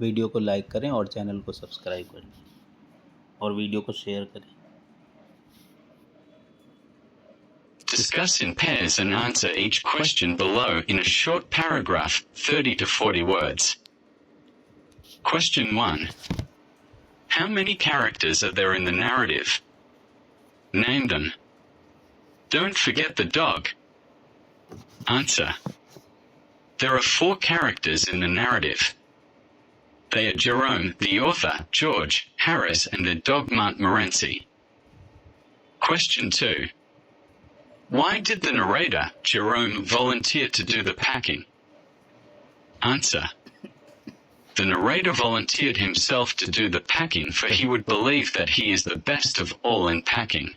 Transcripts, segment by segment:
Video को like करें और चैनल को सब्सक्राइब करें और वीडियो को शेयर करें। Discuss in pairs and answer each question below in a short paragraph, 30 to 40 words. Question 1. How many characters are there in the narrative? Name them. Don't forget the dog. Answer. There are 4 characters in the narrative. They are Jerome, the author, George, Harris, and their dog Montmorency. Question 2. Why did the narrator, Jerome, volunteer to do the packing? Answer. The narrator volunteered himself to do the packing for he would believe that he is the best of all in packing.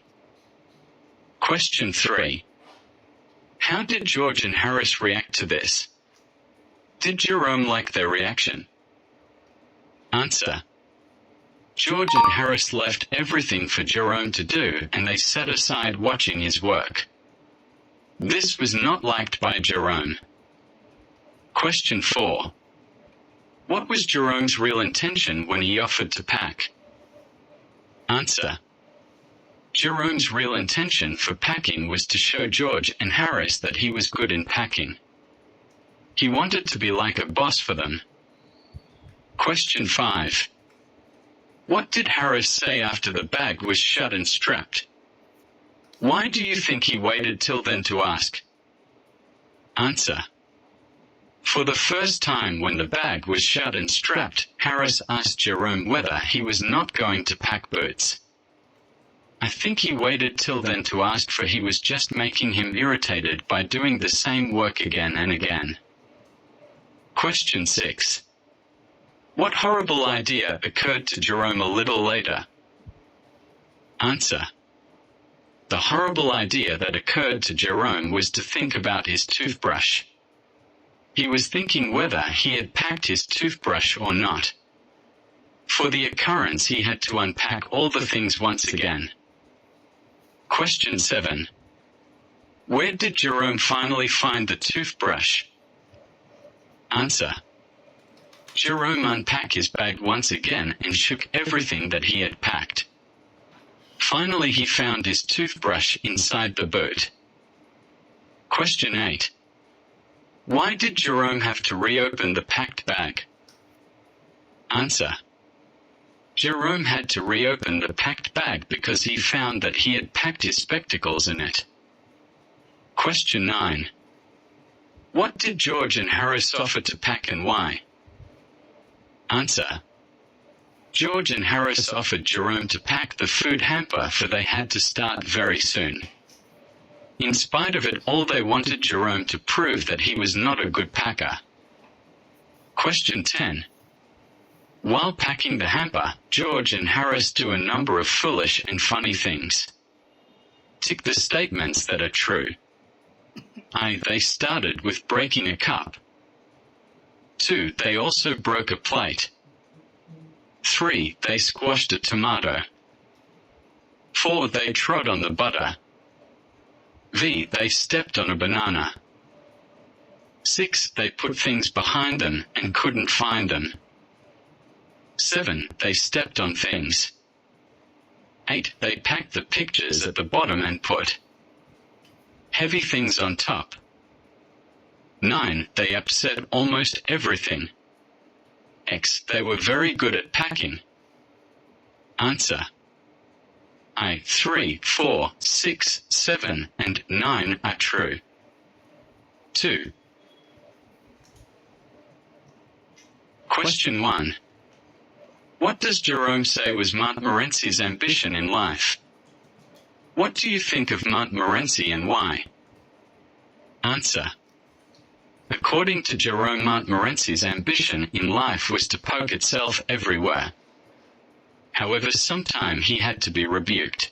Question 3. How did George and Harris react to this? Did Jerome like their reaction? Answer. George and Harris left everything for Jerome to do, and they sat aside watching his work. This was not liked by Jerome. Question 4. What was Jerome's real intention when he offered to pack? Answer. Jerome's real intention for packing was to show George and Harris that he was good in packing. He wanted to be like a boss for them. Question 5. What did Harris say after the bag was shut and strapped? Why do you think he waited till then to ask? Answer. For the first time when the bag was shut and strapped, Harris asked Jerome whether he was not going to pack boots. I think he waited till then to ask, for he was just making him irritated by doing the same work again and again. Question 6. What horrible idea occurred to Jerome a little later? Answer. The horrible idea that occurred to Jerome was to think about his toothbrush. He was thinking whether he had packed his toothbrush or not. For the occurrence he had to unpack all the things once again. Question 7. Where did Jerome finally find the toothbrush? Answer. Jerome unpacked his bag once again and shook everything that he had packed. Finally he found his toothbrush inside the boot. Question 8. Why did Jerome have to reopen the packed bag? Answer. Jerome had to reopen the packed bag because he found that he had packed his spectacles in it. Question 9. What did George and Harris offer to pack and why? Answer. George and Harris offered Jerome to pack the food hamper, for they had to start very soon. In spite of it all, they wanted Jerome to prove that he was not a good packer. Question 10. While packing the hamper, George and Harris do a number of foolish and funny things. Tick the statements that are true. I. They started with breaking a cup. 2. They also broke a plate. 3. They squashed a tomato. 4. They trod on the butter. V. They stepped on a banana. 6. They put things behind them and couldn't find them. 7. They stepped on things. 8. They packed the pictures at the bottom and put heavy things on top. 9. They upset almost everything. X. They were very good at packing. Answer. I. 3, 4, 6, 7, and 9 are true. 2. Question 1. What does Jerome say was Montmorency's ambition in life? What do you think of Montmorency and why? Answer. According to Jerome, Montmorency's ambition in life was to poke itself everywhere. However, sometime he had to be rebuked.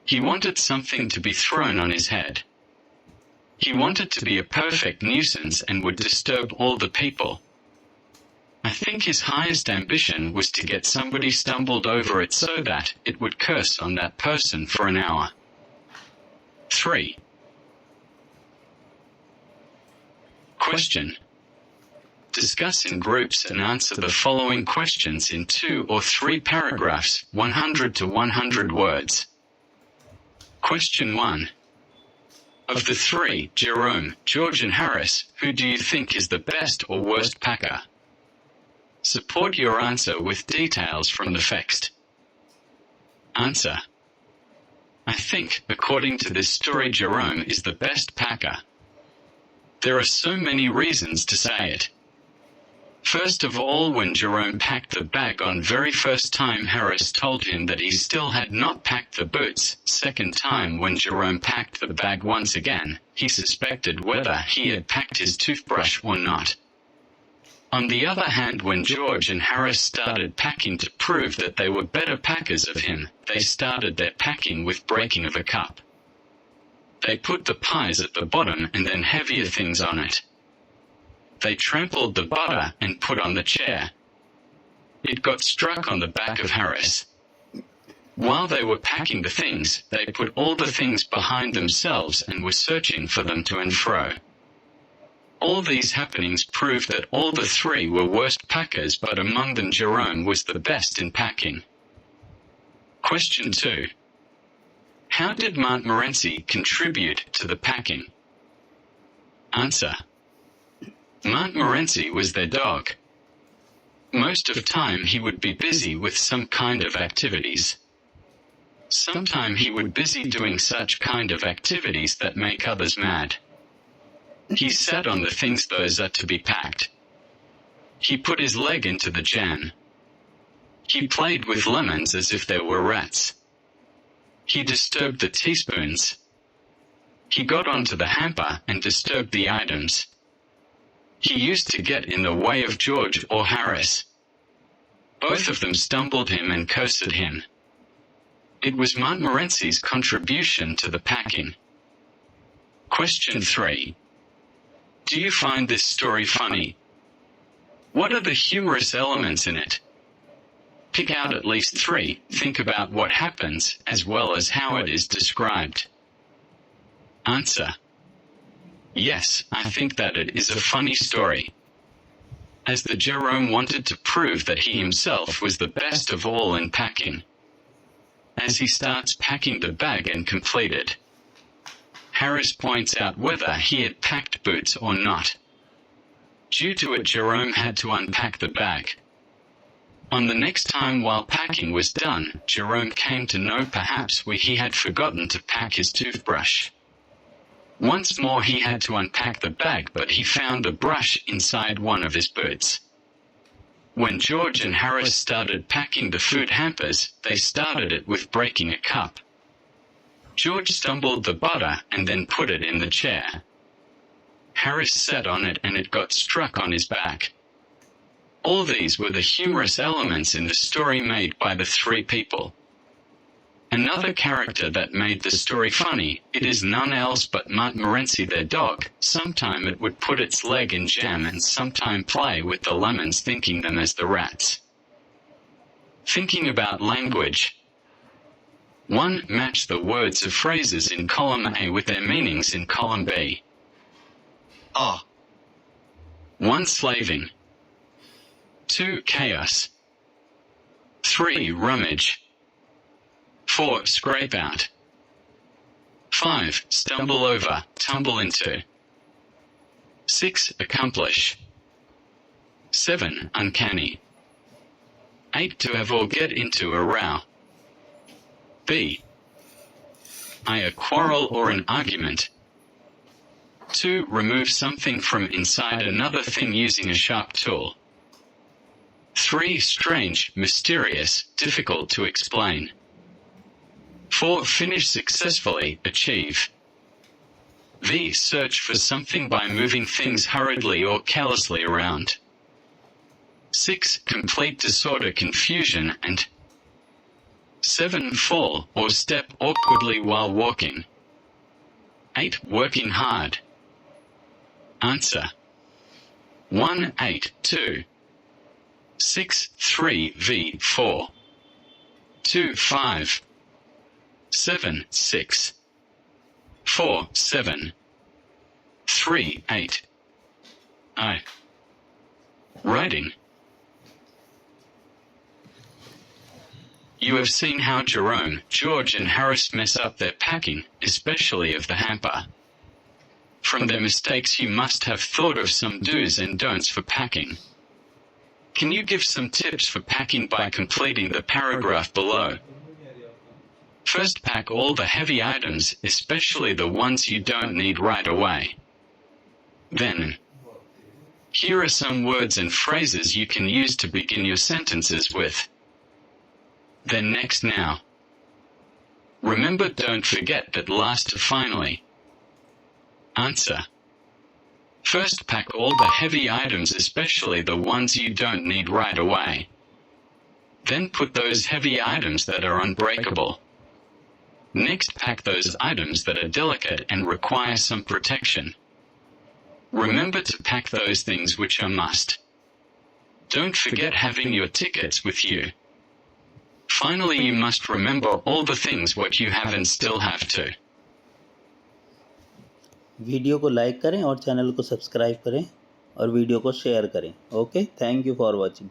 He wanted something to be thrown on his head. He wanted to be a perfect nuisance and would disturb all the people. I think his highest ambition was to get somebody stumbled over it so that it would curse on that person for an hour. 3. Question. Discuss in groups and answer the following questions in 2 or 3 paragraphs, 100 to 100 words. Question 1. Of the 3, Jerome, George and Harris, who do you think is the best or worst packer? Support your answer with details from the text. Answer. I think, according to this story, Jerome is the best packer. There are so many reasons to say it. First of all, when Jerome packed the bag on very first time, Harris told him that he still had not packed the boots. Second time, when Jerome packed the bag once again, he suspected whether he had packed his toothbrush or not. On the other hand, when George and Harris started packing to prove that they were better packers of him, they started their packing with breaking of a cup. They put the pies at the bottom and then heavier things on it. They trampled the butter and put on the chair. It got struck on the back of Harris. While they were packing the things, they put all the things behind themselves and were searching for them to and fro. All these happenings proved that all the 3 were worst packers, but among them Jerome was the best in packing. Question 2. How did Montmorency contribute to the packing? Answer. Montmorency was their dog. Most of the time he would be busy with some kind of activities. Sometime he would busy doing such kind of activities that make others mad. He sat on the things those are to be packed. He put his leg into the jam. He played with lemons as if they were rats. He disturbed the teaspoons. He got onto the hamper and disturbed the items. He used to get in the way of George or Harris. Both of them stumbled him and cursed him. It was Montmorency's contribution to the packing. Question 3. Do you find this story funny? What are the humorous elements in it? Pick out at least 3, think about what happens, as well as how it is described. Answer. Yes, I think that it is a funny story. As the Jerome wanted to prove that he himself was the best of all in packing. As he starts packing the bag and completed, Harris points out whether he had packed boots or not. Due to it, Jerome had to unpack the bag. On the next time while packing was done, Jerome came to know perhaps he had forgotten to pack his toothbrush. Once more he had to unpack the bag, but he found the brush inside one of his boots. When George and Harris started packing the food hampers, they started it with breaking a cup. George stumbled the butter and then put it in the chair. Harris sat on it and it got struck on his back. All these were the humorous elements in the story made by the 3 people. Another character that made the story funny, it is none else but Montmorency their dog. Sometime it would put its leg in jam and sometime play with the lemons, thinking them as the rats. Thinking about language. 1. Match the words of phrases in column A with their meanings in column B. 1. Slaving. 2. Chaos. 3. Rummage. 4. Scrape out. 5. Stumble over, tumble into. 6. Accomplish. 7. Uncanny. 8. To have or get into a row. B. A quarrel or an argument. 2. Remove something from inside another thing using a sharp tool. 3. Strange, mysterious, difficult to explain. 4. Finish successfully, achieve. V. Search for something by moving things hurriedly or carelessly around. 6. Complete disorder, confusion, and 7. Fall or step awkwardly while walking. 8. Working hard. Answer. 1. 8. 2. 6. 3. V. 4. 2. 5. 7. 6. 4. 7. 3. 8. I. Writing. You have seen how Jerome, George and Harris mess up their packing, especially of the hamper. From their mistakes you must have thought of some do's and don'ts for packing. Can you give some tips for packing by completing the paragraph below? First, pack all the heavy items, especially the ones you don't need right away. Then, here are some words and phrases you can use to begin your sentences with. Then next now. Remember, don't forget that last to finally. Answer. First, pack all the heavy items, especially the ones you don't need right away. Then put those heavy items that are unbreakable. Next, pack those items that are delicate and require some protection. Remember to pack those things which are must. Don't forget having your tickets with you. Finally, you must remember all the things what you have and still have to. Video को like करें और channel को subscribe करें और video को share करें। Okay, thank you for watching.